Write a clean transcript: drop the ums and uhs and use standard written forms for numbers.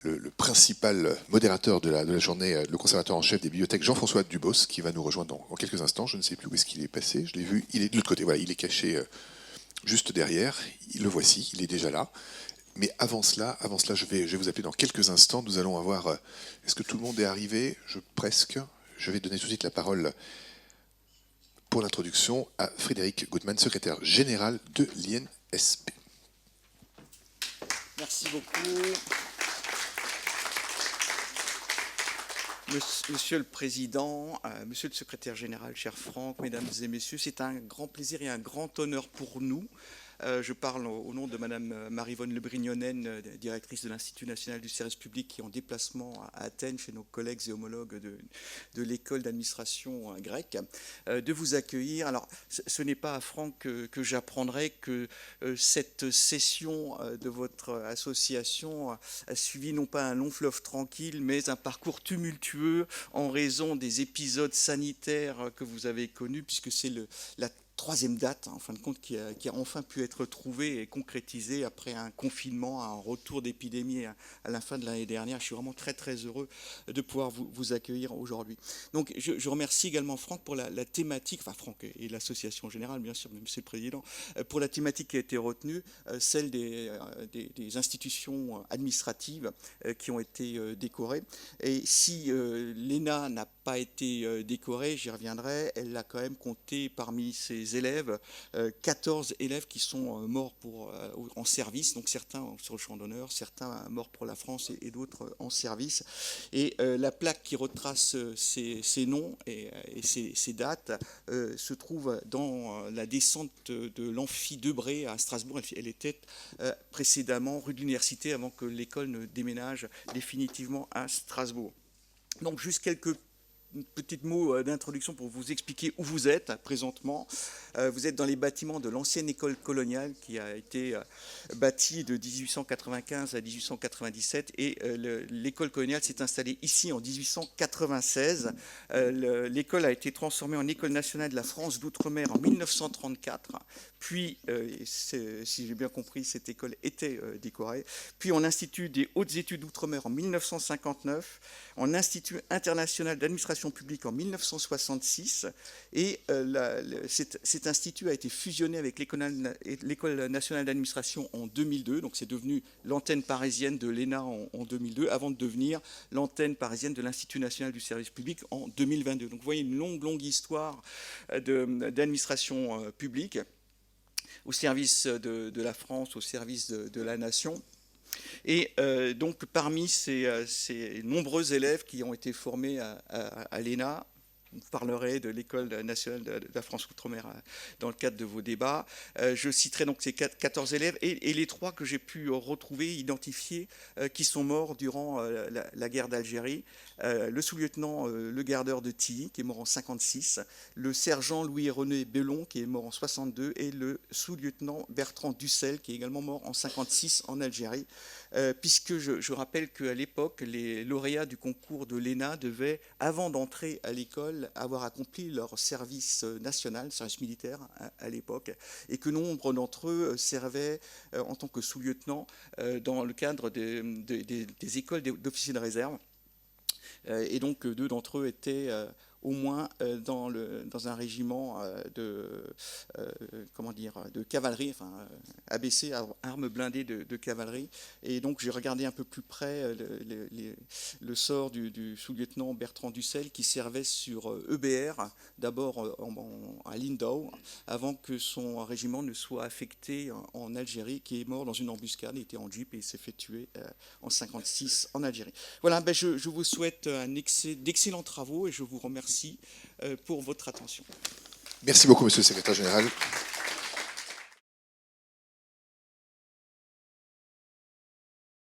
le principal modérateur de la journée, le conservateur en chef des bibliothèques, Jean-François Dubos, qui va nous rejoindre dans quelques instants. Je ne sais plus où est-ce qu'il est passé. Je l'ai vu. Il est de l'autre côté. Voilà, il est caché juste derrière. Le voici. Il est déjà là. Mais avant cela, je vais vous appeler dans quelques instants. Nous allons avoir. Est-ce que tout le monde est arrivé? Presque. Je vais donner tout de suite la parole pour l'introduction à Frédéric Goodman, secrétaire général de l'INSP. Merci beaucoup. Monsieur le Président, Monsieur le Secrétaire Général, cher Franck, Mesdames et Messieurs, c'est un grand plaisir et un grand honneur pour nous. Je parle au nom de Madame Maryvonne Lebrignonen, directrice de l'Institut national du service public, qui est en déplacement à Athènes chez nos collègues et homologues de l'école d'administration grecque, de vous accueillir. Alors, ce n'est pas à Franck que j'apprendrai que cette session de votre association a suivi non pas un long fleuve tranquille, mais un parcours tumultueux en raison des épisodes sanitaires que vous avez connus, puisque c'est la troisième date, en fin de compte, qui a enfin pu être trouvée et concrétisée après un confinement, un retour d'épidémie à la fin de l'année dernière. Je suis vraiment très très heureux de pouvoir vous accueillir aujourd'hui. Donc je remercie également Franck pour la thématique, enfin Franck et l'association générale, bien sûr, Monsieur le Président, pour la thématique qui a été retenue, celle des institutions administratives qui ont été décorées. Et si l'ENA n'a pas été décorée, j'y reviendrai, elle a quand même compté parmi ses élèves, 14 élèves qui sont morts en service, donc certains sur le champ d'honneur, certains morts pour la France et d'autres en service. Et la plaque qui retrace ces noms et ces dates se trouve dans la descente de l'amphi Debré à Strasbourg. Elle était précédemment rue de l'Université avant que l'école ne déménage définitivement à Strasbourg. Donc juste quelques petits mots d'introduction pour vous expliquer où vous êtes présentement. Vous êtes dans les bâtiments de l'ancienne école coloniale qui a été bâtie de 1895 à 1897 et l'école coloniale s'est installée ici en 1896. L'école a été transformée en école nationale de la France d'outre-mer en 1934. Puis, si j'ai bien compris, cette école était décorée. Puis en institut des hautes études d'outre-mer en 1959, en institut international d'administration publique en 1966, et cet institut a été fusionné avec l'école nationale d'administration en 2002, donc c'est devenu l'antenne parisienne de l'ENA en 2002, avant de devenir l'antenne parisienne de l'Institut national du service public en 2022. Donc vous voyez une longue histoire d'administration publique, au service de la France, au service de la nation. Et donc parmi ces nombreux élèves qui ont été formés à l'ENA, vous parlerez de l'École nationale de la France Outre-mer dans le cadre de vos débats. Je citerai donc ces 14 élèves et les 3 que j'ai pu retrouver, identifier, qui sont morts durant la guerre d'Algérie. Le sous-lieutenant Le Gardeur de Tilly, qui est mort en 56, le sergent Louis-René Bellon, qui est mort en 62, et le sous-lieutenant Bertrand Dussel, qui est également mort en 56 en Algérie, puisque je rappelle qu'à l'époque, les lauréats du concours de l'ENA devaient, avant d'entrer à l'école, avoir accompli leur service national, service militaire à l'époque, et que nombre d'entre eux servaient en tant que sous-lieutenant dans le cadre des écoles d'officiers de réserve. Et donc 2 d'entre eux étaient au moins dans un régiment de cavalerie, enfin ABC, armes blindées de cavalerie. Et donc j'ai regardé un peu plus près le sort du sous-lieutenant Bertrand Dussel, qui servait sur EBR, d'abord à Lindau, avant que son régiment ne soit affecté en Algérie, qui est mort dans une embuscade. Il était en jeep et il s'est fait tuer en 56 en Algérie. Voilà, je vous souhaite d'excellents travaux et je vous remercie pour votre attention. Merci beaucoup, Monsieur le Secrétaire Général.